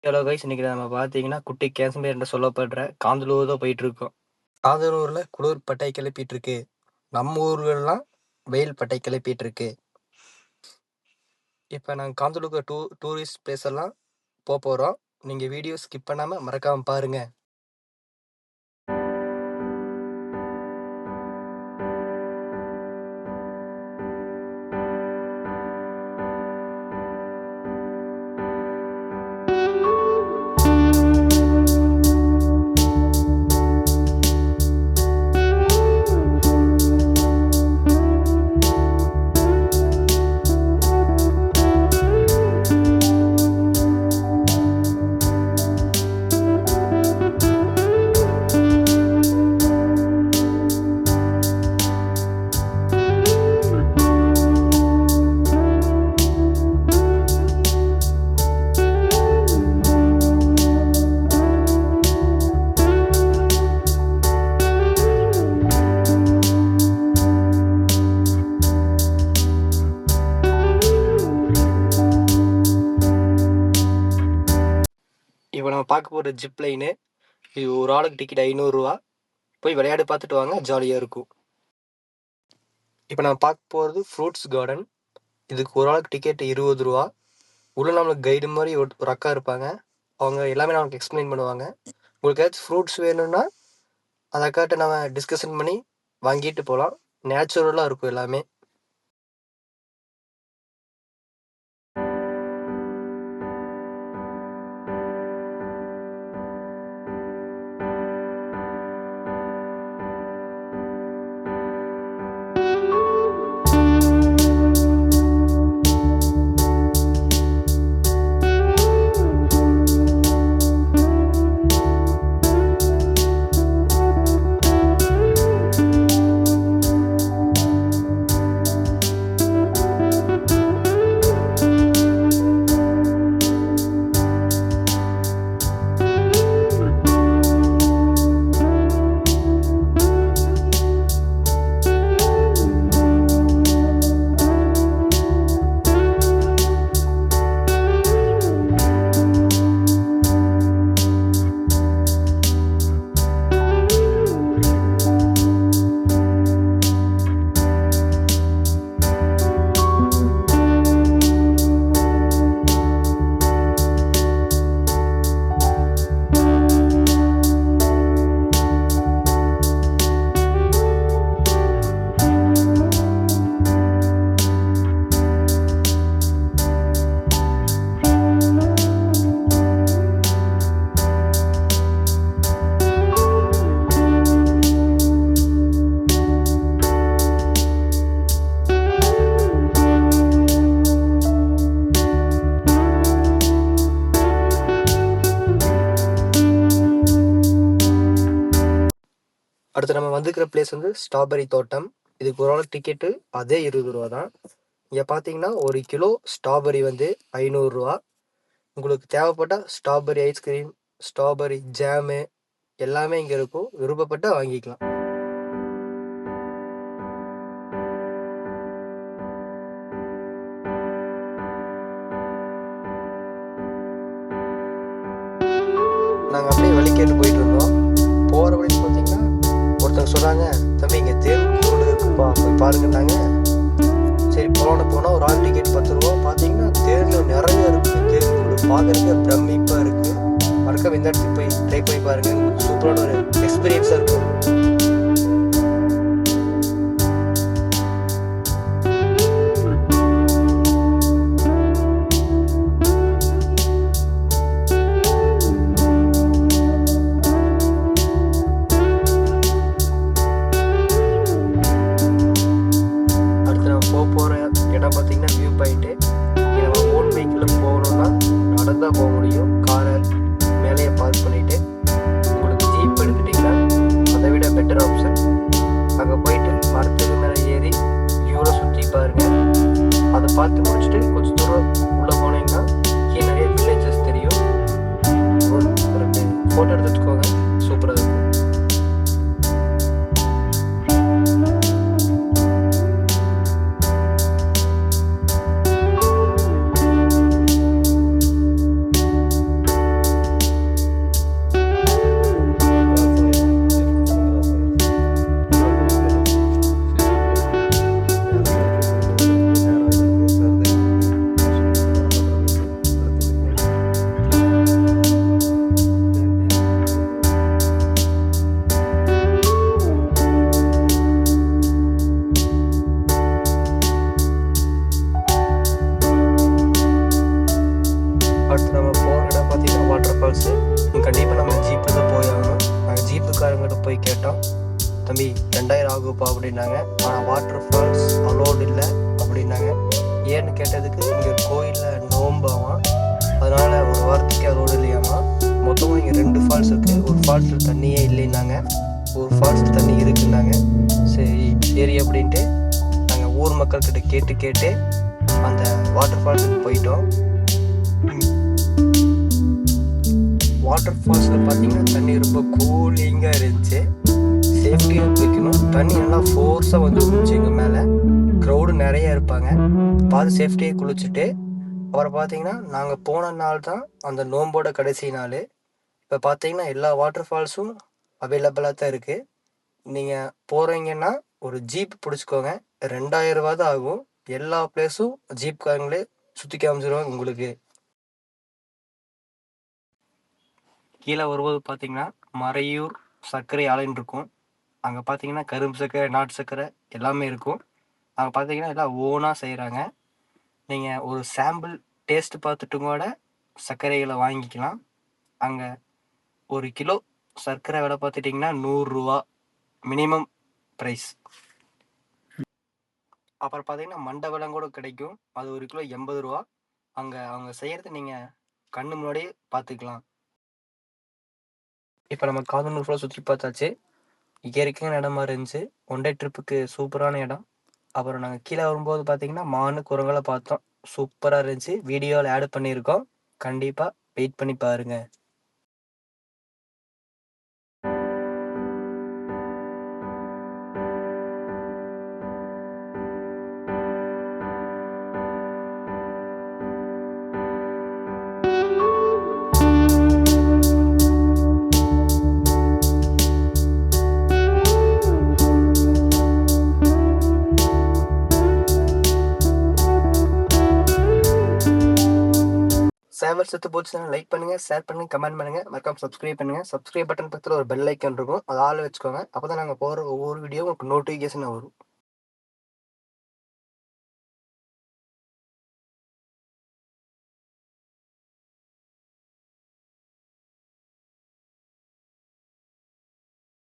Hello guys, இன்னைக்கு நம்ம பார்த்தீங்கன்னா குட்டி காஷ்மீர் என்று சொல்லப்படுற காந்தலூர் தான் போயிட்டு இருக்கோம். காந்தலூர்ல குளிர் பட்டை கிளப்பிட்டு இருக்கு. நம்ம ஊர்கள்லாம் வெயில் பட்டை கிளப்பிட்டு இருக்கு. இப்போ நாங்கள் காந்தலூருக்கு டூரிஸ்ட் பிளேஸ் எல்லாம் போகிறோம். நீங்கள் வீடியோ ஸ்கிப் பண்ணாமல் மறக்காமல் பாருங்க. இப்போ நம்ம பார்க்க போகிற ஜிப் லைனு, இது ஒரு ஆளுக்கு டிக்கெட் 500 ரூபா. போய் விளையாடு பார்த்துட்டு வாங்க, ஜாலியாக இருக்கும். இப்போ நம்ம பார்க்க போகிறது ஃப்ரூட்ஸ் கார்டன். இதுக்கு ஒரு ஆளுக்கு டிக்கெட் 20 ரூபா. உள்ள நம்மளுக்கு கைடு மாதிரி ஒரு அக்கா இருப்பாங்க. அவங்க எல்லாமே நமக்கு எக்ஸ்பிளைன் பண்ணுவாங்க. உங்களுக்கு ஏதாச்சும் ஃப்ரூட்ஸ் வேணும்னா அதை அக்காட்ட நம்ம டிஸ்கஷன் பண்ணி வாங்கிட்டு போகலாம். நேச்சுரலாக இருக்கும் எல்லாமே. அடுத்து நம்ம வந்துக்கிற பிளேஸ் வந்து ஸ்ட்ராபெரி தோட்டம். இதுக்கு ஒரு ஆள் டிக்கெட்டு அதே 20 ரூபா தான். இங்கே பார்த்தீங்கன்னா 1 கிலோ ஸ்ட்ராபெரி வந்து 500 ரூபா. உங்களுக்கு தேவைப்பட்ட ஸ்ட்ராபெரி ஐஸ்கிரீம், ஸ்ட்ராபெரி ஜாமு எல்லாமே இங்கே இருக்கும். விருப்பப்பட்டால் வாங்கிக்கலாம். நாங்கள் அப்படியே வழி கேட்டு போயிட்டு இருந்தோம். போகிற வழி பார்த்தீங்கன்னா ஒருத்தவங்க சொன்னாங்க, தம்பி இங்கே தேன் கூடு இருக்குப்பா, போய் பாருங்கன்னாங்க. சரி போனால் ஒரு ஆள் டிக்கெட் 10 ரூபா. பார்த்தீங்கன்னா தேனில் நிறைய இருக்குது. தேன் கூடு பார்க்கறதுக்கு பிரமிப்பாக இருக்குது. மறக்காம இந்த இடத்துக்கு போய் ட்ரை பண்ணி பாருங்கள். உங்களுக்கு சூப்பரான ஒரு எக்ஸ்பீரியன்ஸாக இருக்கும். பார்த்தீங்கன்னா வியூ பாயிண்ட்டு. இங்கே நம்ம ஓன் வெஹிக்கிளில் போகணுன்னா நடந்தால் போக முடியும். காரை மேலேயே பார்க் பண்ணிவிட்டு உங்களுக்கு ஜீப் எடுத்துட்டிங்கன்னா அதை விட பெட்டர் ஆப்ஷன். அங்கே போயிட்டு மரத்துக்கு மேலே ஏறி வியூவில் சுற்றி பாருங்கள். அதை பார்த்து முடிச்சுட்டு கொஞ்சம் தூரம் உள்ளே போனீங்கன்னா கீழே நிறைய வில்லேஜஸ் தெரியும். ஒரு 2 ஃபோட்டோ எடுத்துக்கோங்க, சூப்பராக இருக்கும். பார்த்தீங்கன்னா வாட்டர் ஃபால்ஸு கண்டிப்பாக நம்ம ஜீப்பில் தான் போய் ஆகணும். நாங்கள் ஜீப்புக்காரங்கிட்ட போய் கேட்டோம், தம்பி 2000 ஆகுப்பா அப்படின்னாங்க. ஆனால் வாட்டர் ஃபால்ஸ் அலோடு இல்லை அப்படின்னாங்க. ஏன்னு கேட்டதுக்கு இங்கே கோயிலில் நோம்பாமா, அதனால் ஒரு வாரத்துக்கு அலோடு இல்லையாமா. மொத்தமாக இங்கே 2 ஃபால்ஸ் இருக்குது. ஒரு ஃபால்ஸில் தண்ணியே இல்லைன்னாங்க, ஒரு ஃபால்ஸில் தண்ணி இருக்குன்னாங்க. சரி அப்படின்ட்டு நாங்கள் ஊர் மக்கள்கிட்ட கேட்டு அந்த வாட்டர் ஃபால்ஸுக்கு போயிட்டோம். வாட்டர் ஃபால்ஸில் பார்த்தீங்கன்னா தண்ணி ரொம்ப கூலிங்காக இருந்துச்சு. சேஃப்டியாக குளிக்கணும். தண்ணி நல்லா ஃபோர்ஸாக வந்து விழுந்துச்சு எங்கள் மேலே. க்ரௌடு நிறையா இருப்பாங்க. பார்த்து சேஃப்டியாக குளிச்சுட்டு அப்புறம் பார்த்தீங்கன்னா நாங்கள் போன நாள் தான் அந்த நோம்போட கடைசி நாள். இப்போ பார்த்தீங்கன்னா எல்லா வாட்டர் ஃபால்ஸும் அவைலபிளாக தான் இருக்குது. நீங்கள் போகிறீங்கன்னா ஒரு ஜீப் பிடிச்சிக்கோங்க. 2000 ரூபா தான் ஆகும். எல்லா பிளேஸும் ஜீப்காரங்களே சுற்றி காமிச்சிருவாங்க உங்களுக்கு. கீழே வரும்போது பார்த்தீங்கன்னா மறையூர் சர்க்கரை ஆலைன்னு இருக்கும். அங்கே பார்த்தீங்கன்னா கரும்பு சர்க்கரை, நாட்டு சர்க்கரை எல்லாமே இருக்கும். அங்கே பார்த்தீங்கன்னா எல்லாம் ஓனாக செய்கிறாங்க. நீங்கள் ஒரு சாம்பிள் டேஸ்ட் பார்த்துட்டு கூட சர்க்கரைகளை வாங்கிக்கலாம். அங்கே 1 கிலோ சர்க்கரை விலை பார்த்துட்டிங்கன்னா 100 ரூபா மினிமம் ப்ரைஸ். அப்புறம் பார்த்தீங்கன்னா மண்டபலம் கூட கிடைக்கும். அது 1 கிலோ 80 ரூபா. அங்கே அவங்க செய்கிறது நீங்கள் கண்ணு முன்னாடியே பார்த்துக்கலாம். இப்போ நம்ம காதனூர் ஃபுல்லாக சுற்றி பார்த்தாச்சு. இயற்கையான இடமா இருந்துச்சு. ஒன் டே ட்ரிப்புக்கு சூப்பரான இடம். அப்புறம் நாங்கள் கீழே வரும்போது பார்த்தீங்கன்னா மானு குரங்களை பார்த்தோம். சூப்பராக இருந்துச்சு. வீடியோவில் ஆட் பண்ணியிருக்கோம். கண்டிப்பாக வெயிட் பண்ணி பாருங்கள். சேவல் செத்து போச்சுன்னா லைக் பண்ணுங்கள், ஷேர் பண்ணுங்கள், கமெண்ட் பண்ணுங்கள், மறக்காம சப்ஸ்கிரைப் பண்ணுங்கள். சப்ஸ்கிரைப் பட்டன் பக்கத்தில் ஒரு பெல் ஐக்கான் இருக்கும், அதை ஆள் வச்சுக்கோங்க. அப்போ தான் நாங்கள் போகிற ஒவ்வொரு வீடியோவும் உங்களுக்கு நோட்டிஃபிகேஷன் வரும்.